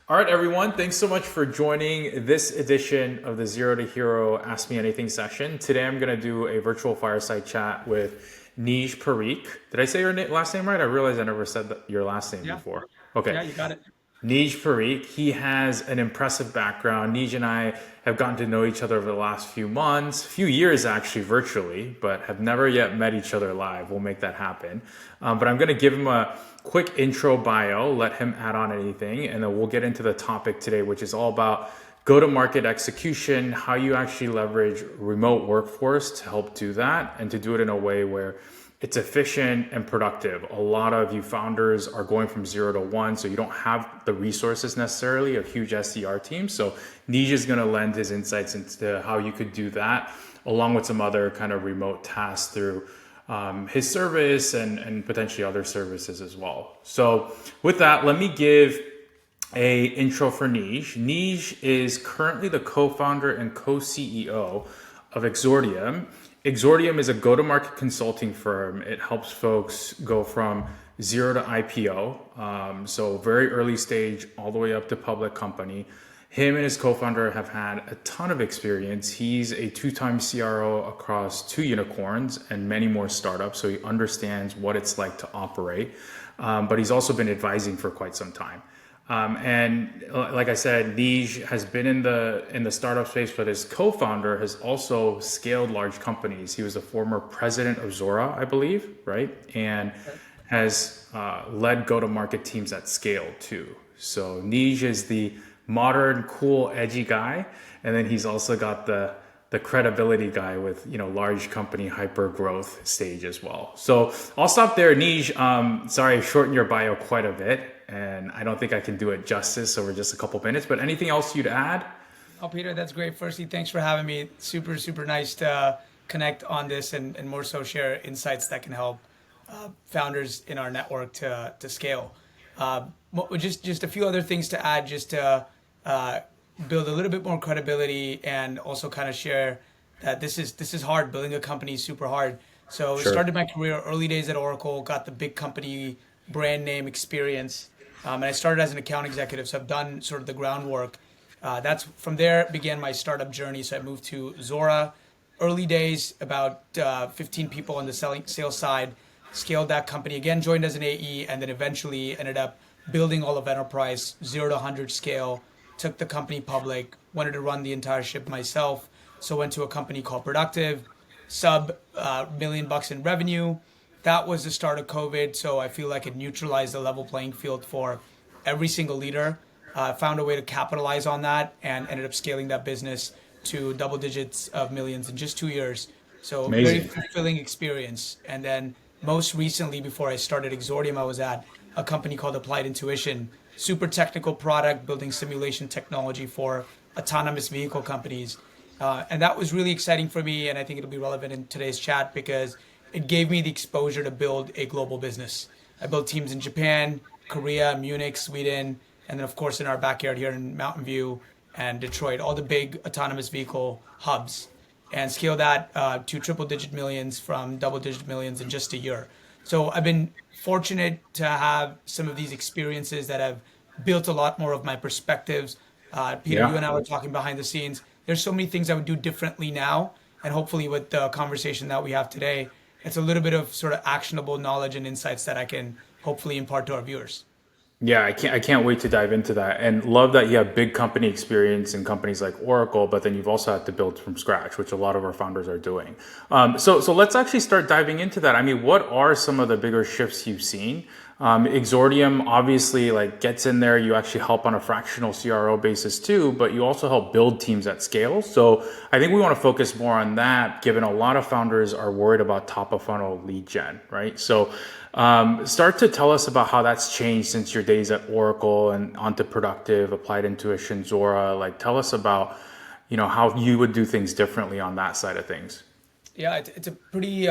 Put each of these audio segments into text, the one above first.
All right, everyone. Thanks so much for joining this edition of the Zero to Hero Ask Me Anything session. Today, I'm going to do a virtual fireside chat with Neej Parikh. Did I say your last name right? I realized I never said your last name Yeah, before. Okay. yeah, you got it. Neej Parikh, he has an impressive background. Neej and I have gotten to know each other over the last few months, few years actually, virtually, but have never yet met each other live. We'll make that happen. But I'm going to give him a quick intro bio, let him add on anything, and then we'll get into the topic today, which is all about go to market execution, how you actually leverage remote workforce to help do that, and to do it in a way where it's efficient and productive. A lot of you founders are going from 0 to 1, so you don't have the resources necessarily, a huge SDR team. So Neej is going to lend his insights into how you could do that, along with some other kind of remote tasks through his service and potentially other services as well. So with that, let me give a intro for Neej. Neej is currently the co-founder and co-CEO of Exordium. Exordium is a go-to-market consulting firm. It helps folks go from 0 to IPO, so very early stage, all the way up to public company. Him and his co-founder have had a ton of experience. He's a two-time CRO across 2 unicorns and many more startups, so he understands what it's like to operate. But he's also been advising for quite some time. And like I said, Neej has been in the startup space, but his co-founder has also scaled large companies. He was a former president of Zora, I believe, right? And has led go-to-market teams at scale too. So Neej is the modern, cool, edgy guy, and then he's also got the credibility guy with large company hyper growth stage as well. So I'll stop there, Neej. Sorry, I shortened your bio quite a bit, and I don't think I can do it justice over just a couple minutes. But anything else you'd add? Oh, Peter, that's great. Firstly, thanks for having me. Super, super nice to connect on this and more so share insights that can help founders in our network to scale. Just a few other things to add, just to uh, build a little bit more credibility and also kind of share that this is hard. Building a company is super hard. So Sure. started my career early days at Oracle, got the big company brand name experience, and I started as an account executive. So I've done sort of the groundwork. That's from there began my startup journey. So I moved to Zora, early days, about 15 people on the sales side, scaled that company again, joined as an AE, and then eventually ended up building all of enterprise 0 to 100 scale. Took the company public, wanted to run the entire ship myself, so went to a company called Productive, sub $1 million in revenue. That was the start of COVID, so I feel like it neutralized the level playing field for every single leader. Found a way to capitalize on that and ended up scaling that business to double digits of millions in just 2 years. So very Amazing. fulfilling experience. And then most recently, before I started Exordium, I was at a company called Applied Intuition, super technical product, building simulation technology for autonomous vehicle companies. And that was really exciting for me. And I think it'll be relevant in today's chat because it gave me the exposure to build a global business. I built teams in Japan, Korea, Munich, Sweden, and then, of course, in our backyard here in Mountain View and Detroit, all the big autonomous vehicle hubs, and scale that to triple digit millions from double digit millions in just a year. So I've been fortunate to have some of these experiences that have built a lot more of my perspectives. Peter, you Yeah. and I were talking behind the scenes. There's so many things I would do differently now. And hopefully, with the conversation that we have today, it's a little bit of sort of actionable knowledge and insights that I can hopefully impart to our viewers. Yeah, I can't wait to dive into that, and love that you have big company experience in companies like Oracle, but then you've also had to build from scratch, which a lot of our founders are doing. So let's actually start diving into that. I mean, what are some of the bigger shifts you've seen? Exordium obviously like gets in there. You actually help on a fractional CRO basis too, but you also help build teams at scale. So I think we want to focus more on that, given a lot of founders are worried about top of funnel lead gen, right? So start to tell us about how that's changed since your days at Oracle and onto Productive, Applied Intuition, Zora. Like, tell us about, how you would do things differently on that side of things. Yeah, it's a pretty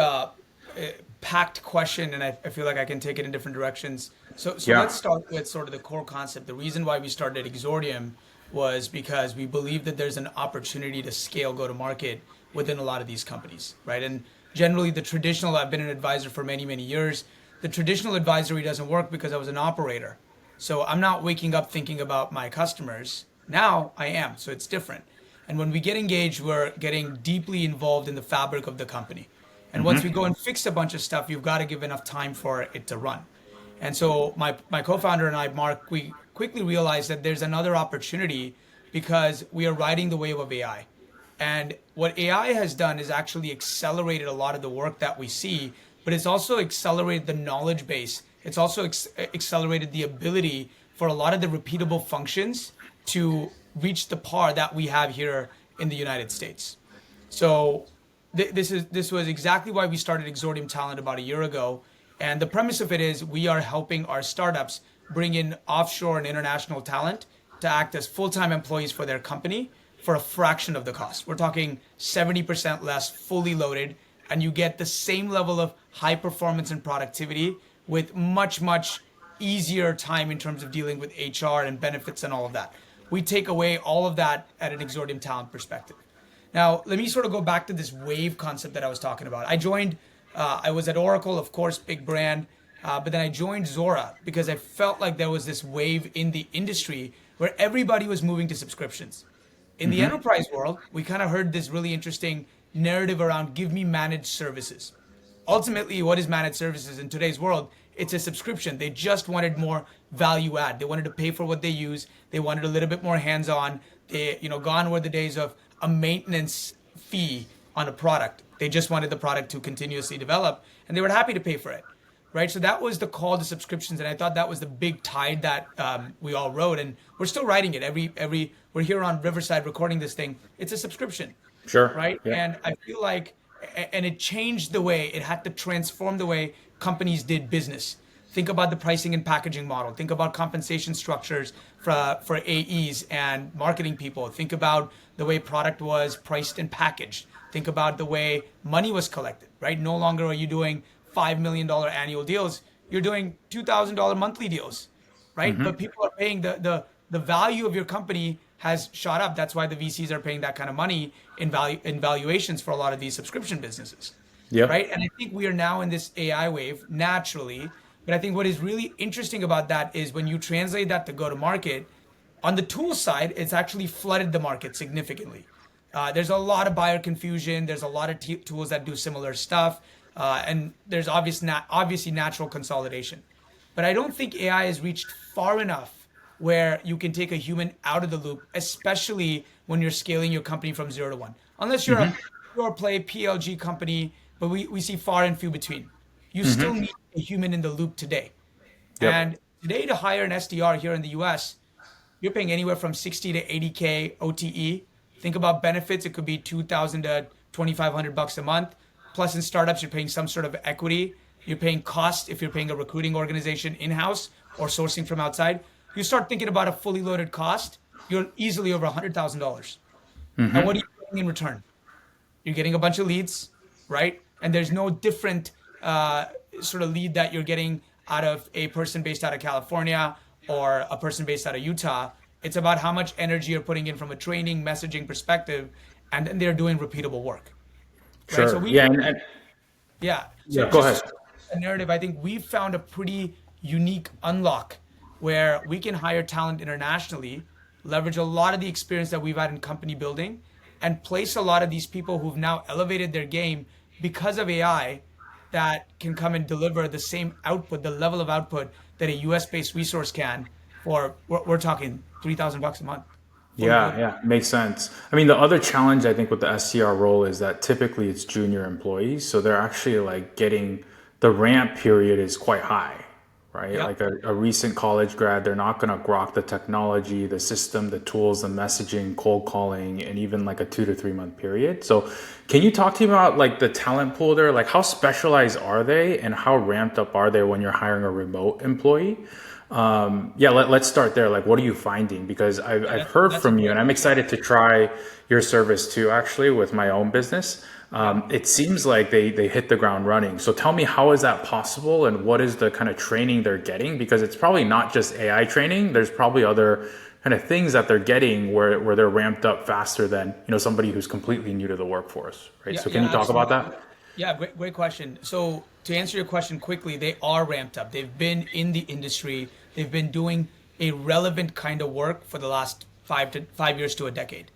packed question, and I feel like I can take it in different directions. So Yeah, let's start with sort of the core concept. The reason why we started Exordium was because we believe that there's an opportunity to scale go to market within a lot of these companies, right? And generally, the traditional, I've been an advisor for many, many years. The traditional advisory doesn't work because I was an operator. So I'm not waking up thinking about my customers. Now I am. So it's different. And when we get engaged, we're getting deeply involved in the fabric of the company. And once we go and fix a bunch of stuff, you've got to give enough time for it to run. And so my co-founder and I, Mark, we quickly realized that there's another opportunity because we are riding the wave of AI. And what AI has done is actually accelerated a lot of the work that we see, but it's also accelerated the knowledge base. It's also accelerated the ability for a lot of the repeatable functions to reach the par that we have here in the United States. So this was exactly why we started Exordium Talent about a year ago. And the premise of it is we are helping our startups bring in offshore and international talent to act as full-time employees for their company for a fraction of the cost. We're talking 70% less, fully loaded, and you get the same level of high performance and productivity with much, much easier time in terms of dealing with HR and benefits and all of that. We take away all of that at an Exordium Talent perspective. Now, let me sort of go back to this wave concept that I was talking about. I was at Oracle, of course, big brand, but then I joined Zora because I felt like there was this wave in the industry where everybody was moving to subscriptions. In the enterprise world, we kind of heard this really interesting narrative around give me managed services. Ultimately, what is managed services in today's world? It's a subscription. They just wanted more value add. They wanted to pay for what they use. They wanted a little bit more hands-on. Gone were the days of a maintenance fee on a product. They just wanted the product to continuously develop, and they were happy to pay for it, right? So that was the call to subscriptions, and I thought that was the big tide that we all rode, and we're still riding it. We're here on Riverside recording this thing. It's a subscription, Sure. right? Yeah. And I feel like, and it changed the way, it had to transform the way companies did business. Think about the pricing and packaging model. Think about compensation structures for AEs and marketing people. Think about the way product was priced and packaged. Think about the way money was collected, right? No longer are you doing $5 million annual deals. You're doing $2,000 monthly deals, right? But people are paying the value of your company has shot up. That's why the VCs are paying that kind of money in valuations for a lot of these subscription businesses. Yep. Right. And I think we are now in this AI wave naturally. But I think what is really interesting about that is when you translate that to go to market, on the tool side, it's actually flooded the market significantly. There's a lot of buyer confusion. There's a lot of tools that do similar stuff. And there's obviously natural consolidation. But I don't think AI has reached far enough where you can take a human out of the loop, especially when you're scaling your company from 0 to 1. Unless you're a pure play PLG company, but we see far and few between. You still need a human in the loop today. Yep. And today to hire an SDR here in the US, you're paying anywhere from 60 to 80K OTE. Think about benefits. It could be 2,000 to 2,500 bucks a month. Plus in startups, you're paying some sort of equity. You're paying cost if you're paying a recruiting organization in-house or sourcing from outside. You start thinking about a fully loaded cost, you're easily over $100,000. And what are you getting in return? You're getting a bunch of leads, right? And there's no different sort of lead that you're getting out of a person based out of California or a person based out of Utah. It's about how much energy you're putting in from a training, messaging perspective, and then they're doing repeatable work. Sure. Right? So Go ahead. A narrative, I think we've found a pretty unique unlock where we can hire talent internationally, leverage a lot of the experience that we've had in company building, and place a lot of these people who've now elevated their game because of AI that can come and deliver the same output, the level of output that a US-based resource can for, we're talking 3,000 bucks a month. Yeah, makes sense. I mean, the other challenge I think with the SDR role is that typically it's junior employees, so they're actually like getting the ramp period is quite high, right? Yep. Like a recent college grad, they're not going to grok the technology, the system, the tools, the messaging, cold calling, and even like a 2 to 3 month period. So can you talk to me about like the talent pool there? Like how specialized are they and how ramped up are they when you're hiring a remote employee? Let's start there. Like, what are you finding? Because I've heard from you and I'm excited to try your service too, actually, with my own business. It seems like they hit the ground running. So tell me, how is that possible and what is the kind of training they're getting? Because it's probably not just AI training. There's probably other kind of things that they're getting where they're ramped up faster than, somebody who's completely new to the workforce, right? Yeah, so can you talk about that? Yeah, great question. So to answer your question quickly, they are ramped up. They've been in the industry. They've been doing a relevant kind of work for the last 5 years to a decade.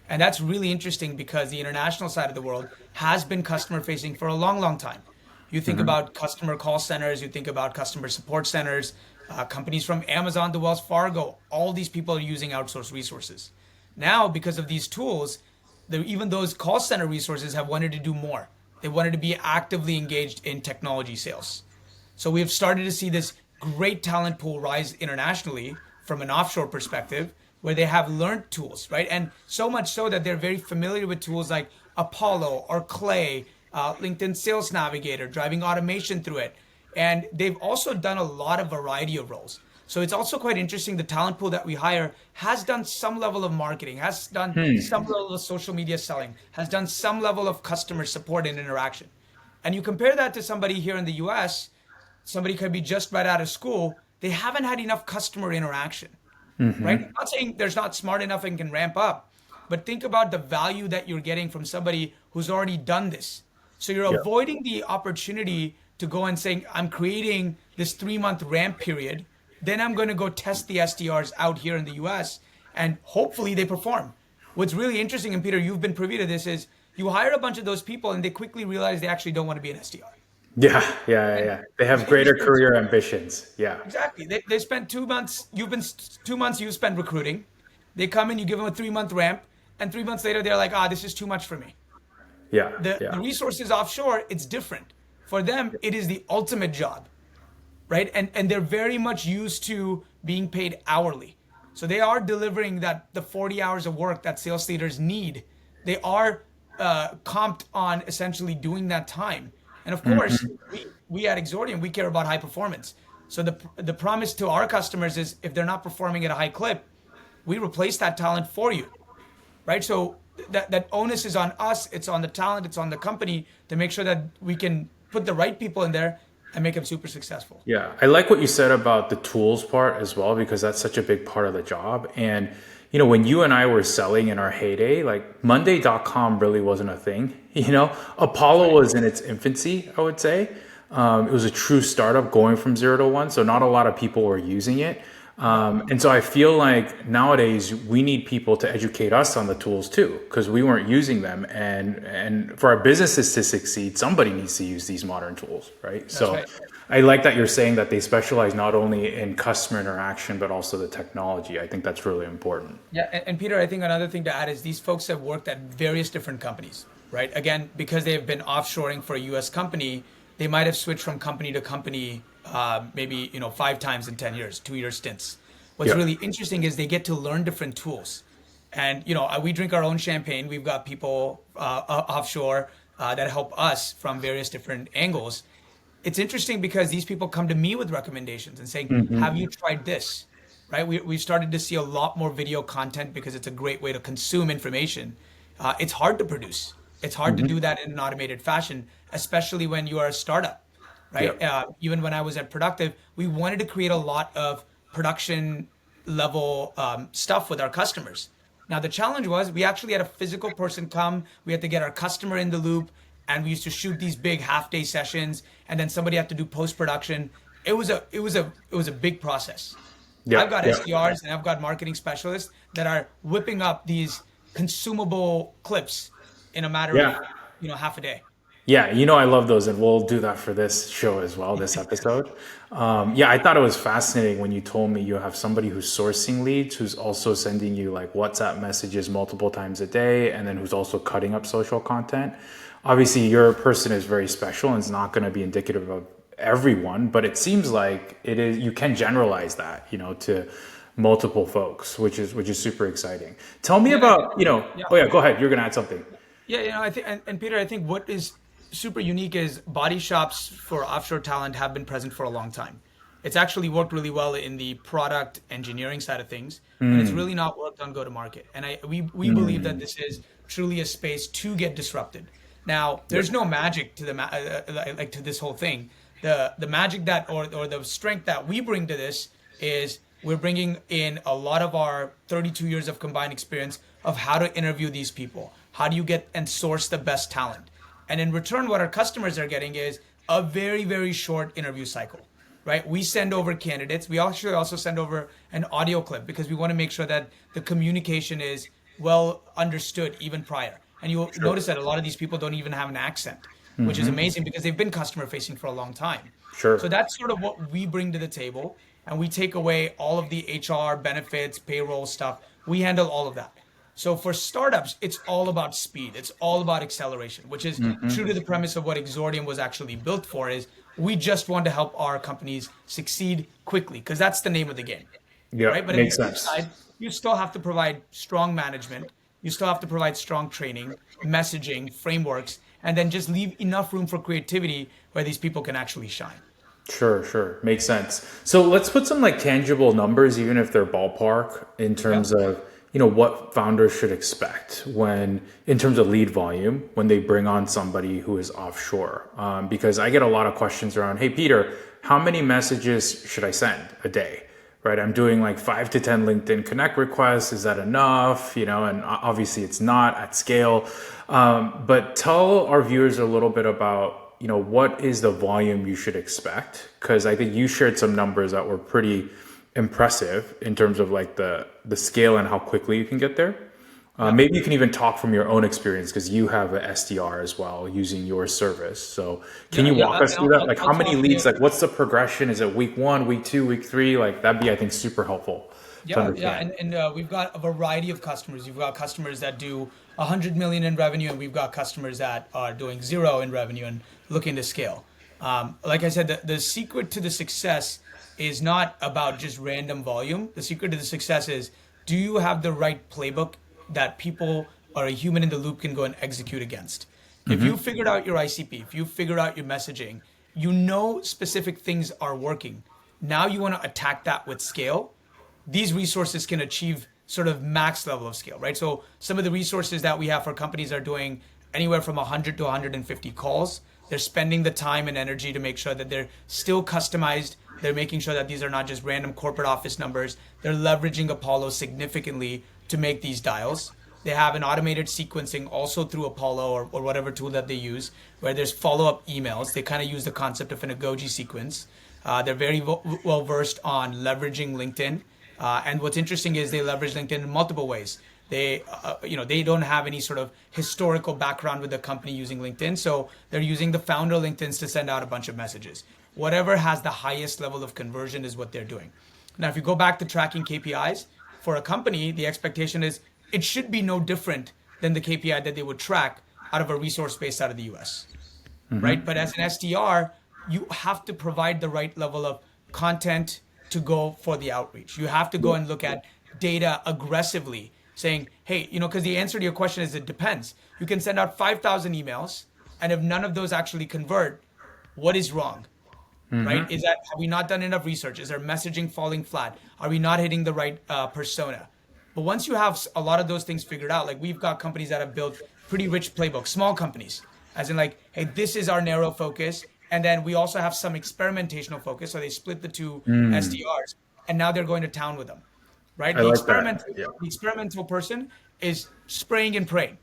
And that's really interesting because the international side of the world has been customer facing for a long, long time. You think Hmm. about customer call centers, you think about customer support centers, companies from Amazon to Wells Fargo, all these people are using outsourced resources. Now, because of these tools, even those call center resources have wanted to do more. They wanted to be actively engaged in technology sales. So we have started to see this great talent pool rise internationally from an offshore perspective, where they have learned tools, right? And so much so that they're very familiar with tools like Apollo or Clay, LinkedIn Sales Navigator, driving automation through it. And they've also done a lot of variety of roles. So it's also quite interesting. The talent pool that we hire has done some level of marketing, has done some level of social media selling, has done some level of customer support and interaction. And you compare that to somebody here in the US, somebody could be just right out of school, they haven't had enough customer interaction, right? I'm not saying there's not smart enough and can ramp up, but think about the value that you're getting from somebody who's already done this. So you're Yeah. avoiding the opportunity to go and saying, I'm creating this 3 month ramp period. Then I'm going to go test the SDRs out here in the US and hopefully they perform. What's really interesting, and Peter, you've been privy to this, is you hire a bunch of those people and they quickly realize they actually don't want to be an SDR. Yeah, yeah, yeah, And yeah. They have they greater spend career ambitions. Yeah, exactly. They spent 2 months. You've been 2 months. You spent recruiting. They come in. You give them a 3 month ramp, and 3 months later, they're like, this is too much for me. yeah, The yeah, resources offshore, it's different. For them, it is the ultimate job, right? And they're very much used to being paid hourly. So they are delivering the 40 hours of work that sales leaders need. They are comped on essentially doing that time. And of course, hmm, we at Exordium, we care about high performance. So the promise to our customers is if they're not performing at a high clip, we replace that talent for you, right? So that onus is on us. It's on the talent. It's on the company to make sure that we can put the right people in there and make them super successful. yeah. I like what you said about the tools part as well because that's such a big part of the job. And when you and I were selling in our heyday, like Monday.com really wasn't a thing. That's Apollo right. was in its infancy, I would say. It was a true startup going from 0 to 1, so not a lot of people were using it. Yeah. And so I feel like nowadays we need people to educate us on the tools too, because we weren't using them. And for our businesses to succeed, somebody needs to use these modern tools, right? That's So right. I like that you're saying that they specialize not only in customer interaction, but also the technology. I think that's really important. Yeah, and Peter, I think another thing to add is these folks have worked at various different companies, right? Again, because they've been offshoring for a U.S. company, they might have switched from company to company, maybe 5 times in 10 years, 2 year stints. What's Yeah. really interesting is they get to learn different tools, and we drink our own champagne. We've got people offshore that help us from various different angles. It's interesting because these people come to me with recommendations and saying, have you tried this? Right? We've started to see a lot more video content because it's a great way to consume information. It's hard to produce. It's hard to do that in an automated fashion, especially when you are a startup, Yeah. right? Even when I was at Productive, we wanted to create a lot of production level stuff with our customers. Now, the challenge was we actually had a physical person come, we had to get our customer in the loop, and we used to shoot these big half day sessions, and then somebody had to do post production. It was a big process. Yeah. I've got Yeah. SDRs and I've got marketing specialists that are whipping up these consumable clips in a matter Yeah. of half a day. Yeah, I love those, and we'll do that for this show as well, this episode. Yeah, I thought it was fascinating when you told me you have somebody who's sourcing leads, who's also sending you like WhatsApp messages multiple times a day, and then who's also cutting up social content. Obviously, your person is very special and it's not going to be indicative of everyone, but it seems like it is. You can generalize that, to multiple folks, which is super exciting. Tell me Yeah, about, yeah. Oh yeah, go ahead. You're going to add something. Yeah, I think, and Peter, I think what is super unique is body shops for offshore talent have been present for a long time. It's actually worked really well in the product engineering side of things, but it's really not worked on go to market. And we believe that this is truly a space to get disrupted. Now, Yep. there's no magic to like to this whole thing. The magic that or the strength that we bring to this is we're bringing in a lot of our 32 years of combined experience of how to interview these people. How do you get and source the best talent? And in return, what our customers are getting is a very, very short interview cycle, right? We send over candidates. We actually also send over an audio clip because we want to make sure that the communication is well understood even prior. And you'll notice that a lot of these people don't even have an accent, which is amazing because they've been customer facing for a long time. Sure. So that's sort of what we bring to the table. And we take away all of the HR benefits, payroll stuff. We handle all of that. So for startups, it's all about speed. It's all about acceleration, which is true to the premise of what Exordium was actually built for is we just want to help our companies succeed quickly because that's the name of the game. Yeah, Right? But makes on the flip sense. side, you still have to provide strong management. You still have to provide strong training, messaging, frameworks, and then just leave enough room for creativity where these people can actually shine. Sure. Makes sense. So let's put some like tangible numbers, even if they're ballpark, in Yeah. terms of, what founders should expect when, in terms of lead volume, when they bring on somebody who is offshore. Because I get a lot of questions around, hey, Peter, how many messages should I send a day? Right. I'm doing like 5 to 10 LinkedIn Connect requests. Is that enough? And obviously it's not at scale. But tell our viewers a little bit about, what is the volume you should expect? Because I think you shared some numbers that were pretty impressive in terms of like the scale and how quickly you can get there. Maybe you can even talk from your own experience because you have an SDR as well using your service. So can you walk us And through that? Like I'll how many talk leads, to like what's the progression? Is it week 1, week 2, week 3? Like that'd be, I think, super helpful to Yeah, understand. and we've got a variety of customers. You've got customers that do 100 million in revenue, and we've got customers that are doing 0 in revenue and looking to scale. Like I said, the secret to the success is not about just random volume. The secret to the success is, do you have the right playbook that people or a human in the loop can go and execute against? If you figured out your ICP, if you figured out your messaging, specific things are working. Now you want to attack that with scale. These resources can achieve sort of max level of scale, right? So some of the resources that we have for companies are doing anywhere from 100 to 150 calls. They're spending the time and energy to make sure that they're still customized. They're making sure that these are not just random corporate office numbers. They're leveraging Apollo significantly to make these dials. They have an automated sequencing also through Apollo or whatever tool that they use, where there's follow-up emails. They kind of use the concept of an Agoji sequence. They're very well versed on leveraging LinkedIn. And what's interesting is they leverage LinkedIn in multiple ways. They don't have any sort of historical background with the company using LinkedIn, so they're using the founder LinkedIn's to send out a bunch of messages. Whatever has the highest level of conversion is what they're doing. Now, if you go back to tracking KPIs for a company, the expectation is it should be no different than the KPI that they would track out of a resource based out of the US, right? But as an SDR, you have to provide the right level of content to go for the outreach. You have to go and look at data aggressively, saying, hey, because the answer to your question is it depends. You can send out 5,000 emails, and if none of those actually convert, what is wrong? Right? Is that, have we not done enough research? Is our messaging falling flat? Are we not hitting the right persona? But once you have a lot of those things figured out, like we've got companies that have built pretty rich playbooks, small companies, as in like, hey, this is our narrow focus. And then we also have some experimentational focus. So they split the two SDRs, and now they're going to town with them, right? I like that. Yeah. The experimental person is spraying and praying,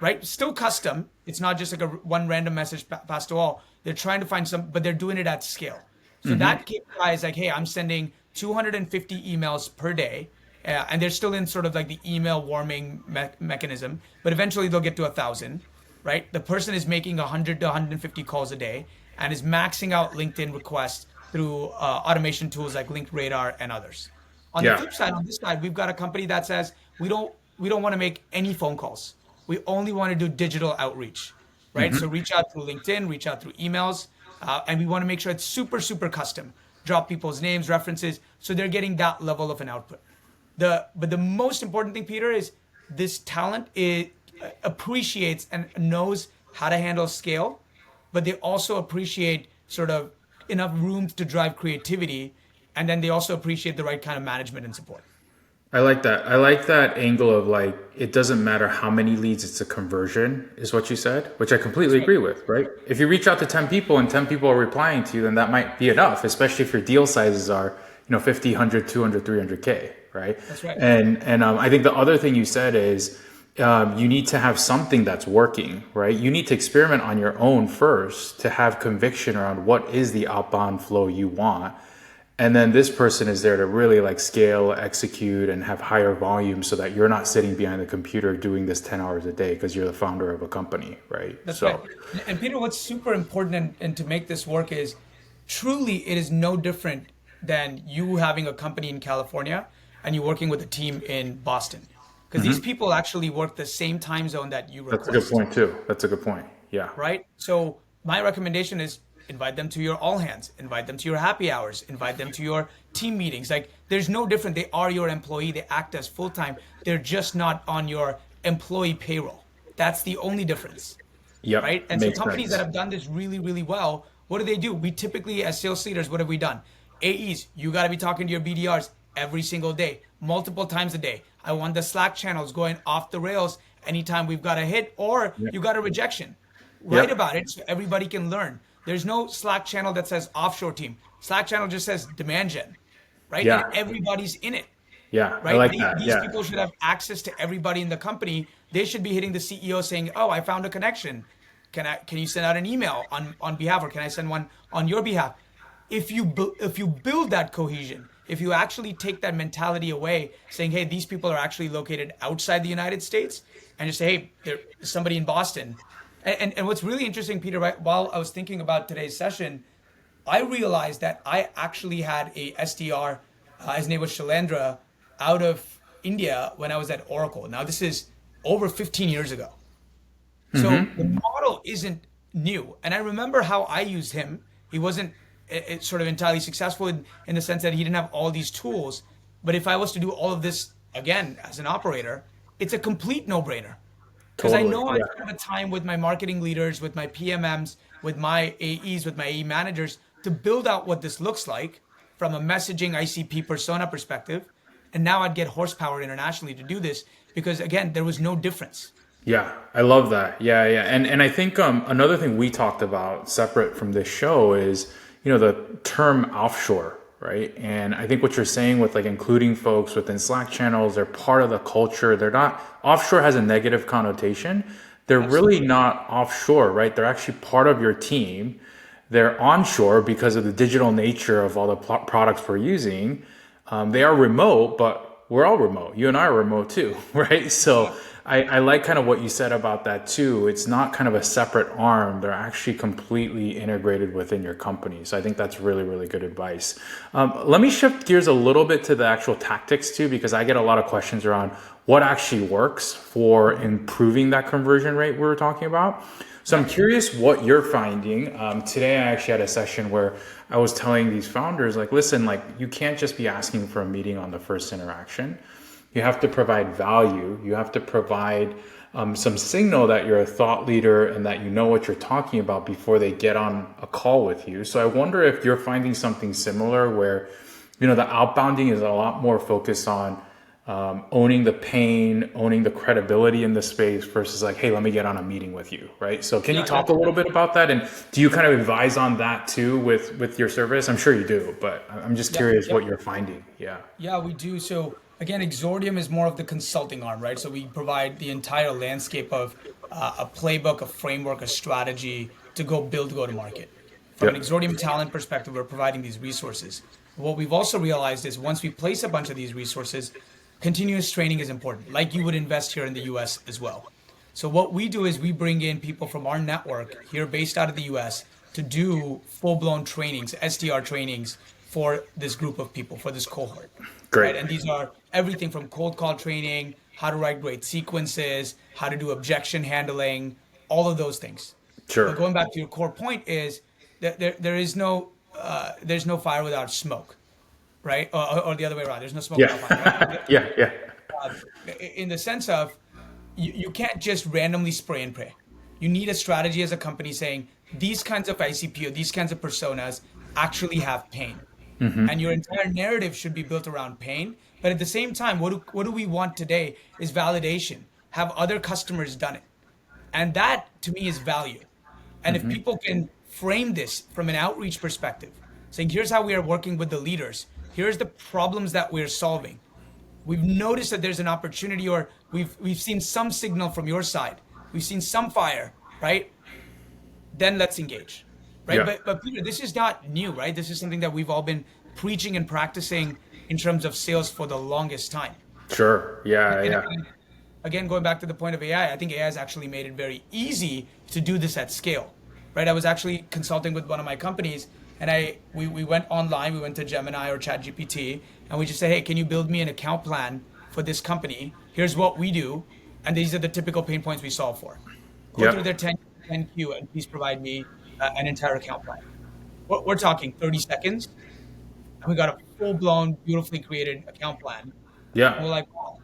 right? Still custom. It's not just like a one random message passed to all. They're trying to find some, but they're doing it at scale. So that KPI is like, hey, I'm sending 250 emails per day. And they're still in sort of like the email warming mechanism, but eventually they'll get to 1,000, right? The person is making 100 to 150 calls a day and is maxing out LinkedIn requests through automation tools like Link Radar and others. On the Yeah. flip side, on this side, we've got a company that says we don't want to make any phone calls. We only want to do digital outreach, right? So reach out through LinkedIn, reach out through emails, and we want to make sure it's super, super custom. Drop people's names, references, so they're getting that level of an output. But the most important thing, Peter, is this talent appreciates and knows how to handle scale, but they also appreciate sort of enough room to drive creativity, and then they also appreciate the right kind of management and support. I like that. I like that angle of like, it doesn't matter how many leads, it's a conversion, is what you said, which I completely agree with, right? If you reach out to 10 people and 10 people are replying to you, then that might be enough, especially if your deal sizes are, 50, 100, 200, 300K, right? That's right. And I think the other thing you said is, you need to have something that's working, right? You need to experiment on your own first to have conviction around what is the outbound flow you want. And then this person is there to really like scale, execute, and have higher volume so that you're not sitting behind the computer doing this 10 hours a day because you're the founder of a company, right? That's right. So, And Peter, what's super important and to make this work is truly it is no different than you having a company in California and you working with a team in Boston. Because these people actually work the same time zone that you that's a good request, point too. That's a good point. Yeah. right? So my recommendation is invite them to your all hands, invite them to your happy hours, invite them to your team meetings. Like there's no different. They are your employee. They act as full time. They're just not on your employee payroll. That's the only difference, right? Yep. And so Makes companies that sense. have done this really, really well, what do? We typically, as sales leaders, what have we done? AEs, you got to be talking to your BDRs every single day, multiple times a day. I want the Slack channels going off the rails anytime we've got a hit or Yep. you got a rejection. Write Yep. about it so everybody can learn. There's no Slack channel that says offshore team. Slack channel just says demand gen, right? And Yeah. everybody's in it, Yeah. I right? like that. These Yeah. people should have access to everybody in the company. They should be hitting the CEO saying, "Oh, I found a connection. Can you send out an email on behalf, or can I send one on your behalf?" If you build that cohesion, if you actually take that mentality away, saying, "Hey, these people are actually located outside the United States," and just say, "Hey, there's somebody in Boston," and what's really interesting, Peter, right? While I was thinking about today's session, I realized that I actually had a SDR, his name was Shailendra, out of India when I was at Oracle. Now, this is over 15 years ago. So the model isn't new. And I remember how I used him. He wasn't sort of entirely successful in the sense that he didn't have all these tools. But if I was to do all of this again as an operator, it's a complete no brainer. Because I Totally. know I Yeah. spend the time with my marketing leaders, with my PMMs, with my AEs, with my AE managers to build out what this looks like from a messaging ICP persona perspective. And now I'd get horsepower internationally to do this because, again, there was no difference. Yeah, I love that. Yeah, yeah. And I think another thing we talked about separate from this show is, the term offshore, right? And I think what you're saying with like including folks within Slack channels, they're part of the culture. They're not offshore has a negative connotation. They're really Absolutely. not offshore, right? They're actually part of your team. They're onshore because of the digital nature of all the products we're using. They are remote, but we're all remote. You and I are remote too, right? So Exactly. I like kind of what you said about that too. It's not kind of a separate arm. They're actually completely integrated within your company. So I think that's really, really good advice. Let me shift gears a little bit to the actual tactics too, because I get a lot of questions around what actually works for improving that conversion rate we were talking about. So I'm Yep. curious what you're finding. Today, I actually had a session where I was telling these founders, like, listen, like, you can't just be asking for a meeting on the first interaction. You have to provide value. You have to provide some signal that you're a thought leader and that you know what you're talking about before they get on a call with you. So I wonder if you're finding something similar where, the outbounding is a lot more focused on owning the pain, owning the credibility in the space versus like, hey, let me get on a meeting with you, right? So can you Yeah, talk a little bit about that? And do you kind of advise on that too with your service? I'm sure you do, but I'm just yep, curious what yep. you're finding. Yeah. Yeah, we do. So again, Exordium is more of the consulting arm, right? So we provide the entire landscape of a playbook, a framework, a strategy to go build, go to market. From an Yep. Exordium talent perspective, we're providing these resources. What we've also realized is once we place a bunch of these resources, continuous training is important, like you would invest here in the US as well. So what we do is we bring in people from our network here based out of the US to do full-blown trainings, SDR trainings for this group of people, for this cohort, right? Great. And these are everything from cold call training, how to write great sequences, how to do objection handling, all of those things. But Sure. going back to your core point is that there is no there's no fire without smoke, right? Or the other way around. There's no smoke without fire, right? Yeah. Yeah. Yeah. In the sense of you can't just randomly spray and pray. You need a strategy as a company saying these kinds of ICP or these kinds of personas actually have pain. And your entire narrative should be built around pain. But at the same time, what do we want today is validation. Have other customers done it? And that to me is value. And if people can frame this from an outreach perspective, saying, here's how we are working with the leaders, here's the problems that we're solving. we've noticed that there's an opportunity, or we've seen some signal from your side, we've seen some fire, right? Then let's engage, right? Yeah. But Peter, this is not new, right? This is something that we've all been preaching and practicing in terms of sales for the longest time. Sure. Yeah. And Yeah. again, going back to the point of AI, I think AI has actually made it very easy to do this at scale, right? I was actually consulting with one of my companies, and we went online, we went to Gemini or ChatGPT, and we just say, hey, can you build me an account plan for this company? Here's what we do, and these are the typical pain points we solve for. Go through Yep. their 10Q and please provide me an entire account plan. We're talking 30 seconds, and we got a full-blown, beautifully created account plan. And Yeah. we're like, wow,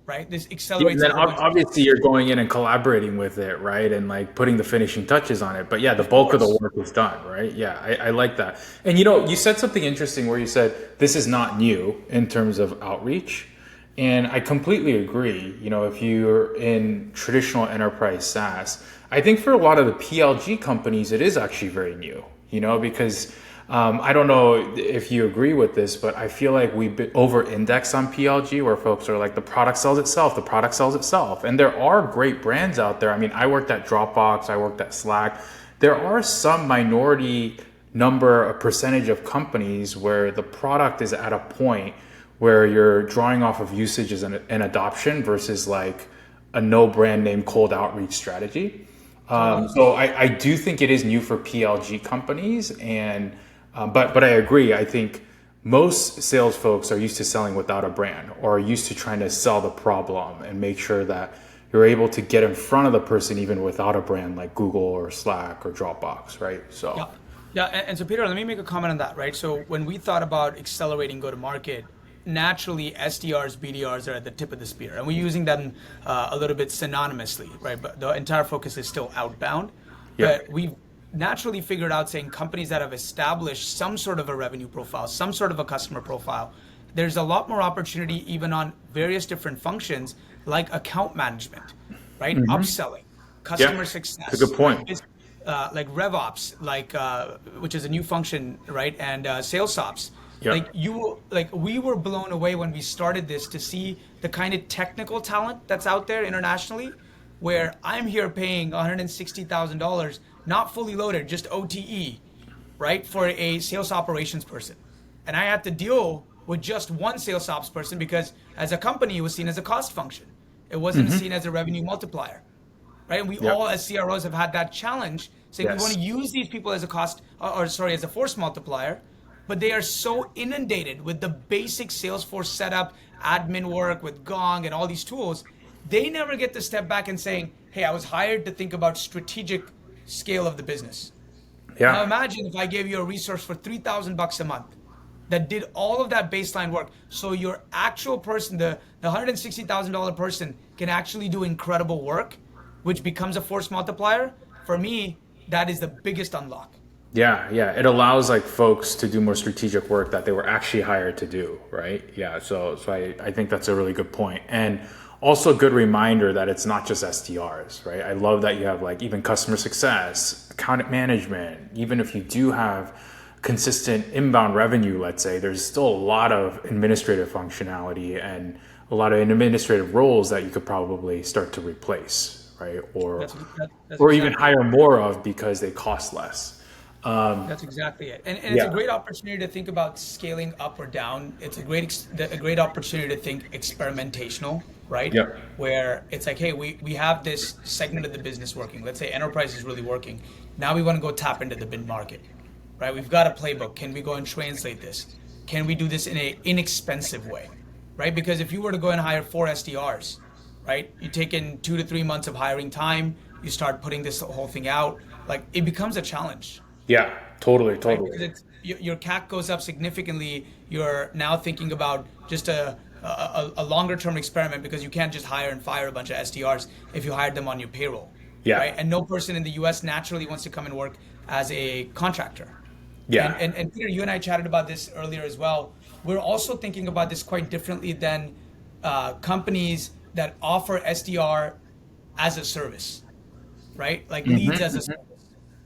right? This Yeah, and accelerates a then whole bunch of obviously you're going in and collaborating with it, right? And like putting the finishing touches on it. But yeah, the Of bulk of the course. work is done, right? Yeah, I like that. And you know, you said something interesting where you said this is not new in terms of outreach. And I completely agree. You know, if you're in traditional enterprise SaaS, I think for a lot of the PLG companies, it is actually very new, you know, because I don't know if you agree with this, but I feel like we over index on PLG where folks are like, the product sells itself, the product sells itself. And there are great brands out there. I mean, I worked at Dropbox, I worked at Slack. There are some minority number, a percentage of companies where the product is at a point where you're drawing off of usages and adoption versus like a no brand name cold outreach strategy. Totally. So I do think it is new for PLG companies, and but I agree. I think most sales folks are used to selling without a brand, or are used to trying to sell the problem and make sure that you're able to get in front of the person even without a brand like Google or Slack or Dropbox, right? So Yeah. Yeah. And so, Peter, let me make a comment on that, right? So, when we thought about accelerating go to market, naturally SDRs, BDRs are at the tip of the spear, and we're using them a little bit synonymously, right? But the entire focus is still outbound. yeah, But we've naturally figured out saying companies that have established some sort of a revenue profile, some sort of a customer profile, there's a lot more opportunity even on various different functions like account management, right? Upselling, yeah, customer it's a success, good right? point. Like RevOps, like which is a new function, right? And sales ops. Yeah, Like we were blown away when we started this to see the kind of technical talent that's out there internationally, where I'm here paying $160,000, not fully loaded, just OTE, right, for a sales operations person, and I had to deal with just one sales ops person because as a company it was seen as a cost function. It wasn't seen as a revenue multiplier, right? And we yeah, all as CROs have had that challenge saying we want yes, to use these people as a cost, or sorry, as a force multiplier, but they are so inundated with the basic Salesforce setup, admin work with Gong and all these tools, they never get to step back and saying, hey, I was hired to think about strategic scale of the business. Now yeah. imagine if I gave you a resource for $3,000 a month that did all of that baseline work. So your actual person, the $160,000 person can actually do incredible work, which becomes a force multiplier. For me, that is the biggest unlock. Yeah, yeah. It allows like folks to do more strategic work that they were actually hired to do, right? Yeah. So I think that's a really good point. And also a good reminder that it's not just SDRs, right? I love that you have like even customer success, account management, even if you do have consistent inbound revenue, let's say, there's still a lot of administrative functionality and a lot of administrative roles that you could probably start to replace, right? That's Or even exactly it. hire more of because they cost less. That's exactly it. And it's a Yeah. great opportunity to think about scaling up or down. It's a great opportunity to think experimentational, right? Yep. Where it's like, hey, we have this segment of the business working. Let's say enterprise is really working. Now we want to go tap into the mid market, right? We've got a playbook. Can we go and translate this? Can we do this in an inexpensive way, right? Because if you were to go and hire 4 SDRs, right, you take in 2 to 3 months of hiring time, you start putting this whole thing out, like it becomes a challenge, Yeah, totally, right? totally. Because your CAC goes up significantly. You're now thinking about just a longer term experiment because you can't just hire and fire a bunch of SDRs if you hired them on your payroll, Yeah. right? And no person in the US naturally wants to come and work as a contractor. And, Yeah. and, and Peter, you and I chatted about this earlier as well. We're also thinking about this quite differently than companies that offer SDR as a service, right? Like leads as a service.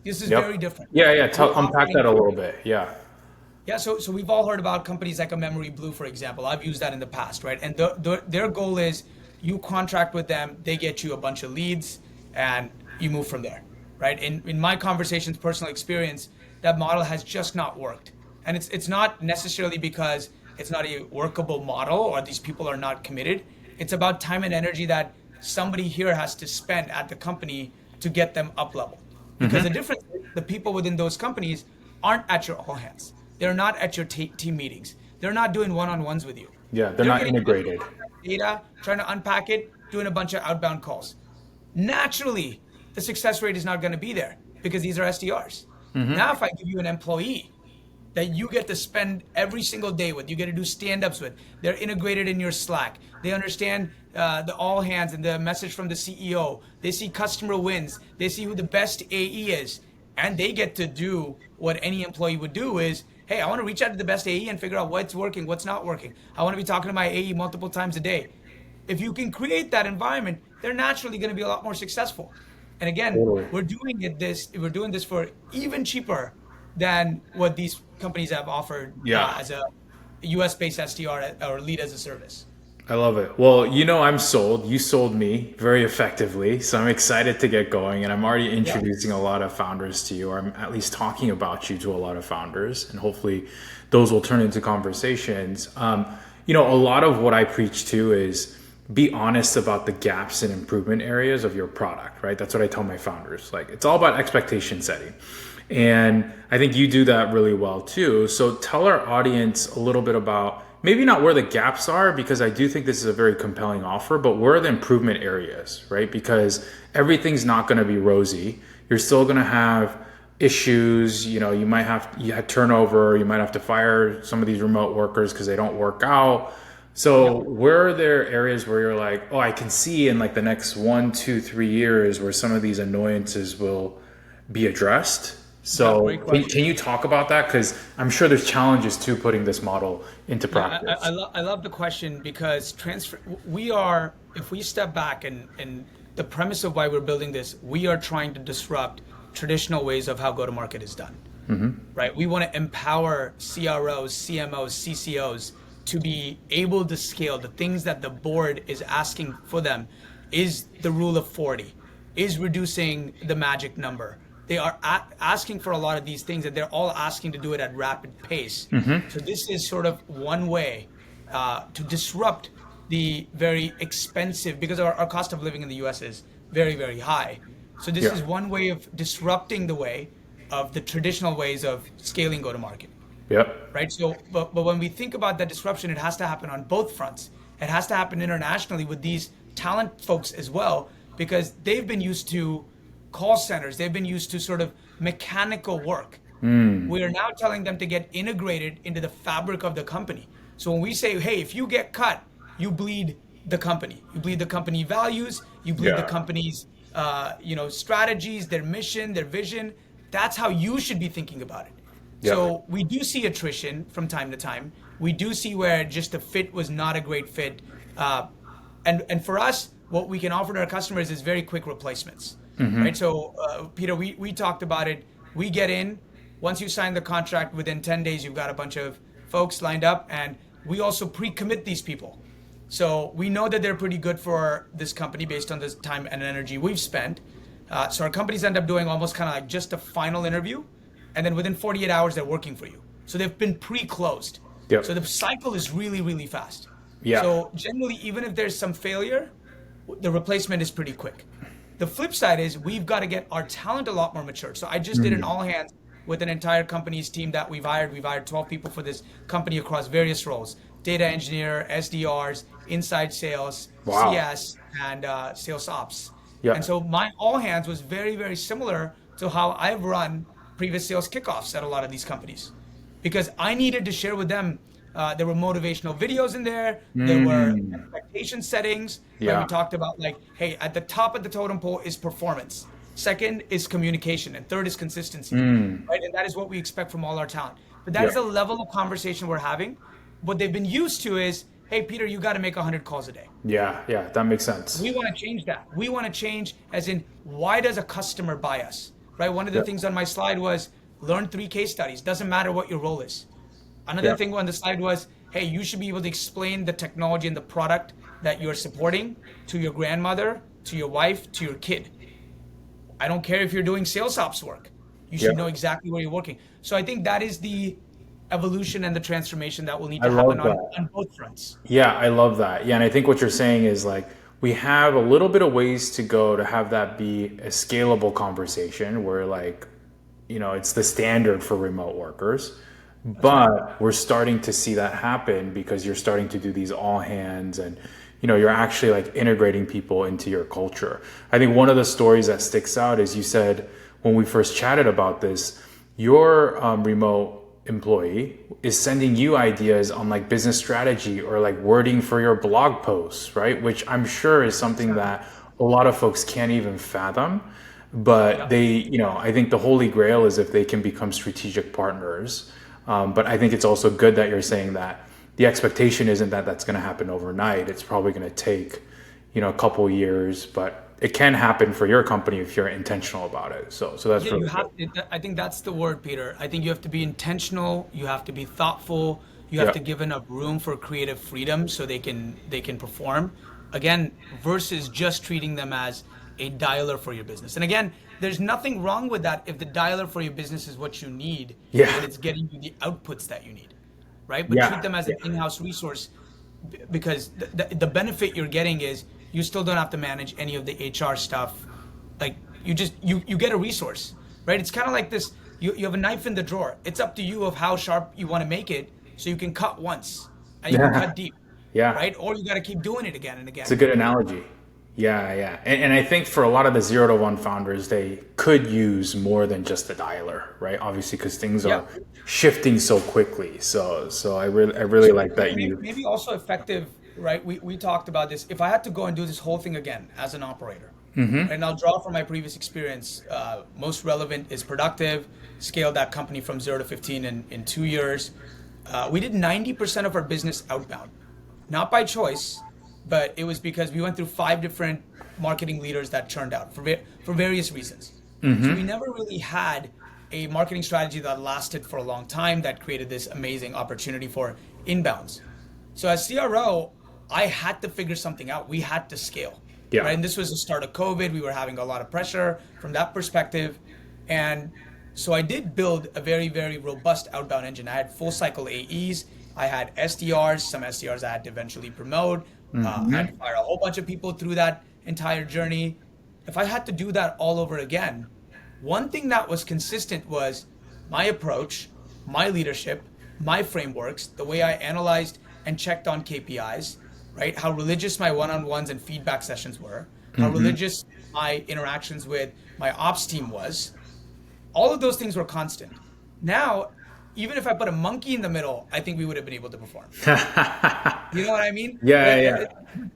This is Yep. very different. Yeah, yeah. We're Unpack that offering a little bit. Yeah. Yeah, so we've all heard about companies like a Memory Blue, for example. I've used that in the past, right? And their goal is you contract with them, they get you a bunch of leads, and you move from there, right? In my conversations, personal experience, that model has just not worked, and it's not necessarily because it's not a workable model or these people are not committed. It's about time and energy that somebody here has to spend at the company to get them up level. Because the difference is the people within those companies aren't at your all hands. They're not at your team meetings. They're not doing one-on-ones with you. Yeah, they're They're not getting integrated. data, trying to unpack it, doing a bunch of outbound calls. Naturally, the success rate is not going to be there because these are SDRs. Now, if I give you an employee that you get to spend every single day with, you get to do stand-ups with, they're integrated in your Slack, they understand the all hands and the message from the CEO, they see customer wins, they see who the best AE is, and they get to do what any employee would do is, hey, I want to reach out to the best AE and figure out what's working, what's not working. I want to be talking to my AE multiple times a day. If you can create that environment, they're naturally going to be a lot more successful. And again, Totally. we're doing this for even cheaper than what these companies have offered Yeah. as a US-based SDR or lead as a service. I love it. Well, I'm sold. You sold me very effectively. So I'm excited to get going. And I'm already introducing a lot of founders to you, or I'm at least talking about you to a lot of founders. And hopefully those will turn into conversations. A lot of what I preach to is be honest about the gaps and improvement areas of your product, right? That's what I tell my founders. Like, it's all about expectation setting. And I think you do that really well too. So tell our audience a little bit about maybe not where the gaps are, because I do think this is a very compelling offer, but where are the improvement areas, right? Because everything's not going to be rosy. You're still going to have issues. You had turnover. You might have to fire some of these remote workers because they don't work out. So where are there areas where you're like, oh, I can see in like the next 1, 2, 3 years where some of these annoyances will be addressed? So Great question. can you talk about that? Because I'm sure there's challenges to putting this model into practice. I love the question because if we step back and the premise of why we're building this, we are trying to disrupt traditional ways of how go-to-market is done, right? We want to empower CROs, CMOs, CCOs to be able to scale the things that the board is asking for them. Is the rule of 40, is reducing the magic number. They are asking for a lot of these things, and they're all asking to do it at rapid pace. So this is sort of one way to disrupt the very expensive, because our cost of living in the US is very, very high. So this is one way of disrupting the way of the traditional ways of scaling go-to-market. Yep. Right. So, but when we think about that disruption, it has to happen on both fronts. It has to happen internationally with these talent folks as well, because they've been used to call centers. They've been used to sort of mechanical work. We are now telling them to get integrated into the fabric of the company. So when we say, hey, if you get cut, you bleed the company. You bleed the company values. You bleed the company's, strategies, their mission, their vision. That's how you should be thinking about it. So we do see attrition from time to time. We do see where just the fit was not a great fit. And for us, what we can offer to our customers is very quick replacements, right? So Peter, we talked about it. We get in, once you sign the contract, within 10 days, you've got a bunch of folks lined up, and we also pre-commit these people. So we know that they're pretty good for this company based on the time and energy we've spent. So our companies end up doing almost kind of like just a final interview, and then within 48 hours, they're working for you. So they've been pre-closed. Yep. So the cycle is really, really fast. Yeah. So generally, even if there's some failure, the replacement is pretty quick. The flip side is we've got to get our talent a lot more mature. So I just did an all hands with an entire company's team that we've hired. We've hired 12 people for this company across various roles: data engineer, SDRs, inside sales, CS, and sales ops. Yeah. And so my all hands was very, very similar to how I've run previous sales kickoffs at a lot of these companies, because I needed to share with them. There were motivational videos in there. There were expectation settings. Where we talked about, like, hey, at the top of the totem pole is performance. Second is communication. And third is consistency. Right? And that is what we expect from all our talent. But that is the level of conversation we're having. What they've been used to is, hey, Peter, you got to make 100 calls a day. Yeah, that makes sense. We want to change that. We want to change as in, why does a customer buy us? Right? One of the things on my slide was learn 3 case studies. Doesn't matter what your role is. Another Yeah. thing on the slide was, hey, you should be able to explain the technology and the product that you're supporting to your grandmother, to your wife, to your kid. I don't care if you're doing sales ops work. You Yeah. should know exactly where you're working. So I think that is the evolution and the transformation that will need I to happen love that. on both fronts. Yeah, I love that. Yeah, and I think what you're saying is like we have a little bit of ways to go to have that be a scalable conversation where like, it's the standard for remote workers. That's right. But we're starting to see that happen because you're starting to do these all hands and you're actually like integrating people into your culture. I think one of the stories that sticks out is you said when we first chatted about this, your remote employee is sending you ideas on like business strategy or like wording for your blog posts, right? Which I'm sure is something Exactly. that a lot of folks can't even fathom. But Yeah. I think the holy grail is if they can become strategic partners. But I think it's also good that you're saying that the expectation isn't that that's going to happen overnight. It's probably going to take, a couple years, but it can happen for your company if you're intentional about it. So that's Yeah, you really have. good. I think that's the word, Peter. I think you have to be intentional. You have to be thoughtful. You have Yeah. to give enough room for creative freedom so they can perform. Again, versus just treating them as a dialer for your business. And again, there's nothing wrong with that if the dialer for your business is what you need and Yeah. it's getting you the outputs that you need, right? But treat Yeah. them as Yeah. an in-house resource because the benefit you're getting is you still don't have to manage any of the HR stuff. Like you get a resource, right? It's kind of like this. You have a knife in the drawer. It's up to you of how sharp you want to make it, so you can cut once and you can Yeah. cut deep, Yeah. right? Or you got to keep doing it again and It's a again. good analogy. Yeah, yeah. And I think for a lot of the 0 to 1 founders, they could use more than just a dialer, right? Obviously, because things Yeah. are shifting so quickly. So I really So like that maybe also effective, right? We talked about this. If I had to go and do this whole thing again as an operator, and I'll draw from my previous experience, most relevant is productive, scaled that company from 0 to 15 in 2 years. We did 90% of our business outbound, not by choice, but it was because we went through 5 different marketing leaders that churned out for various reasons. So we never really had a marketing strategy that lasted for a long time that created this amazing opportunity for inbounds. So as CRO, I had to figure something out. We had to scale, Yeah. right? And this was the start of COVID. We were having a lot of pressure from that perspective. And so I did build a very, very robust outbound engine. I had full cycle AEs. I had SDRs, some SDRs I had to eventually promote. I had to fire a whole bunch of people through that entire journey. If I had to do that all over again, one thing that was consistent was my approach, my leadership, my frameworks, the way I analyzed and checked on KPIs, right? How religious my one-on-ones and feedback sessions were, how religious my interactions with my ops team was. All of those things were constant. Now, even if I put a monkey in the middle, I think we would have been able to perform. You know what I mean? Yeah, yeah.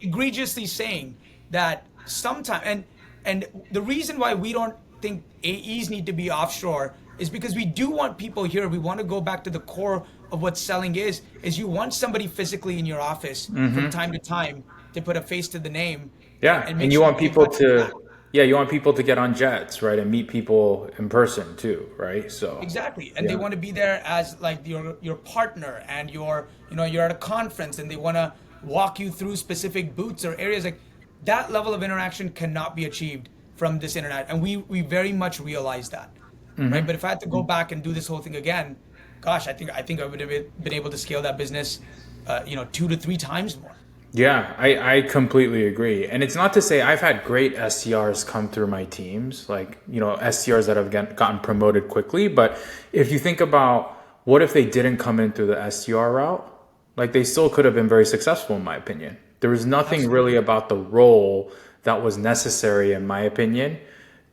Egregiously saying that sometimes, and the reason why we don't think AEs need to be offshore is because we do want people here. We want to go back to the core of what selling is you want somebody physically in your office from time to time to put a face to the name and, Yeah. and And make you sure want that they've people got your back. to, yeah, you want people to get on jets, right? And meet people in person too, right? So, Exactly. And they yeah. want to be there as like your partner and you're at a conference and they want to walk you through specific booths or areas like that level of interaction cannot be achieved from this internet. And we very much realize that. Right? But if I had to go back and do this whole thing again, gosh, I think I would have been able to scale that business 2 to 3 times more. Yeah, I completely agree. And it's not to say I've had great SDRs come through my teams, like, SDRs that have gotten promoted quickly. But if you think about what if they didn't come in through the SDR route, like they still could have been very successful, in my opinion. There was nothing really Absolutely. about the role that was necessary, in my opinion,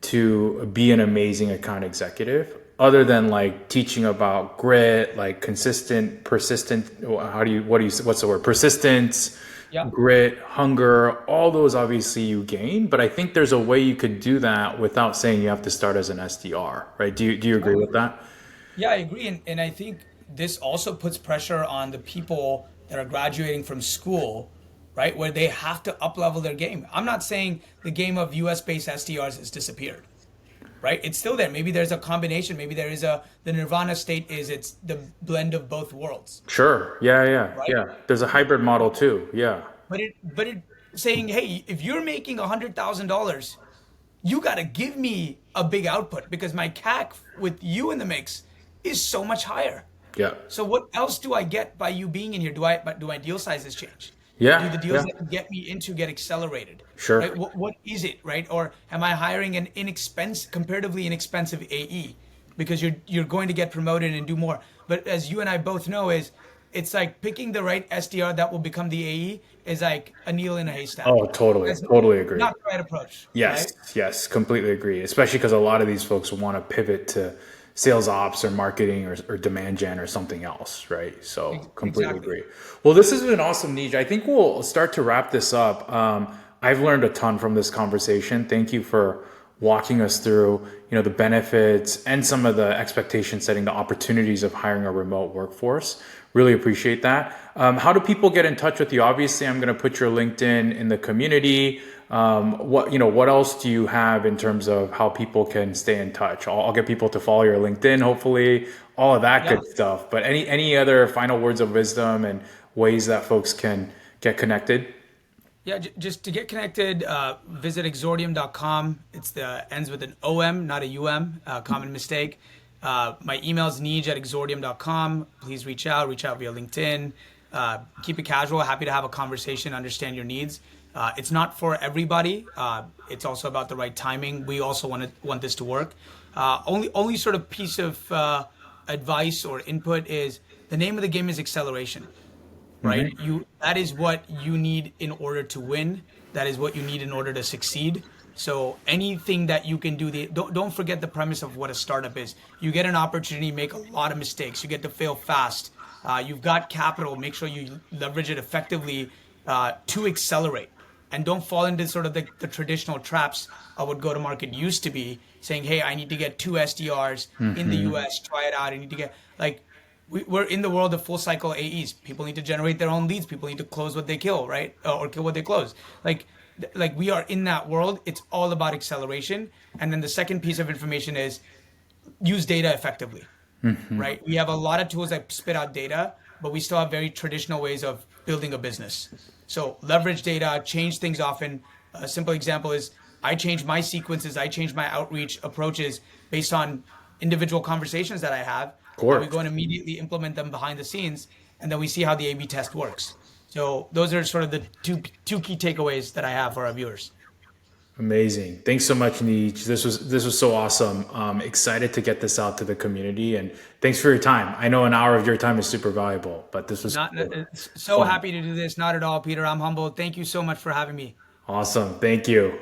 to be an amazing account executive other than like teaching about grit, like consistent, persistent, what's the word? Persistence, Yeah. grit, hunger, all those obviously you gain, but I think there's a way you could do that without saying you have to start as an SDR, right? Do you agree with that? Yeah, I agree. And I think this also puts pressure on the people that are graduating from school, right? Where they have to up level their game. I'm not saying the game of US based SDRs has disappeared. right? It's still there. Maybe there's a combination. Maybe there is the nirvana state is it's the blend of both worlds, Sure. Yeah, yeah, right? yeah. There's a hybrid model too. Yeah. But it saying, hey, if you're making $100,000, you got to give me a big output because my CAC with you in the mix is so much higher. Yeah. So what else do I get by you being in here? Do my deal sizes change? Do the Yeah. deals Yeah. that you get me into get accelerated? Sure. Right? What is it, right? Or am I hiring an comparatively inexpensive AE because you're going to get promoted and do more? But as you and I both know, is it's like picking the right SDR that will become the AE is like a needle in a haystack. Oh, totally. That's Totally agree. not the right approach, Yes, right? yes, completely agree. Especially because a lot of these folks want to pivot to sales ops or marketing or demand gen or something else, right? So completely Exactly. agree. Well, this has been awesome, Neej. I think we'll start to wrap this up. I've learned a ton from this conversation. Thank you for walking us through, the benefits and some of the expectation setting, the opportunities of hiring a remote workforce. Really appreciate that. How do people get in touch with you? Obviously, I'm going to put your LinkedIn in the community. What else do you have in terms of how people can stay in touch? I'll get people to follow your LinkedIn, hopefully, all of that Yeah. good stuff. But any other final words of wisdom and ways that folks can get connected? Yeah, just to get connected, visit exordium.com. It's the ends with an OM, not a UM. Common mistake. My email is neej at exordium.com. Please reach out. Reach out via LinkedIn. Keep it casual. Happy to have a conversation, understand your needs. It's not for everybody. It's also about the right timing. We also want this to work. Only sort of piece of advice or input is the name of the game is acceleration, right? That is what you need in order to win. That is what you need in order to succeed. So anything that you can do, don't forget the premise of what a startup is. You get an opportunity, make a lot of mistakes. You get to fail fast. You've got capital. Make sure you leverage it effectively to accelerate, and don't fall into sort of the traditional traps of what go to market used to be, saying, "Hey, I need to get two SDRs in the US, try it out. I need to get like." We're in the world of full cycle AEs. People need to generate their own leads. People need to close what they kill, right? Or kill what they close. Like we are in that world. It's all about acceleration. And then the second piece of information is use data effectively, right? We have a lot of tools that spit out data, but we still have very traditional ways of building a business. So leverage data, change things often. A simple example is I change my sequences, I change my outreach approaches based on individual conversations that I have. Of And we course. go and immediately implement them behind the scenes, and then we see how the A/B test works. So those are sort of the two key takeaways that I have for our viewers. Amazing. Thanks so much, Neej. This was so awesome. Excited to get this out to the community, and thanks for your time. I know an hour of your time is super valuable, but this was Not so so fun. happy to do this. Not at all, Peter. I'm humbled. Thank you so much for having me. Awesome. Thank you.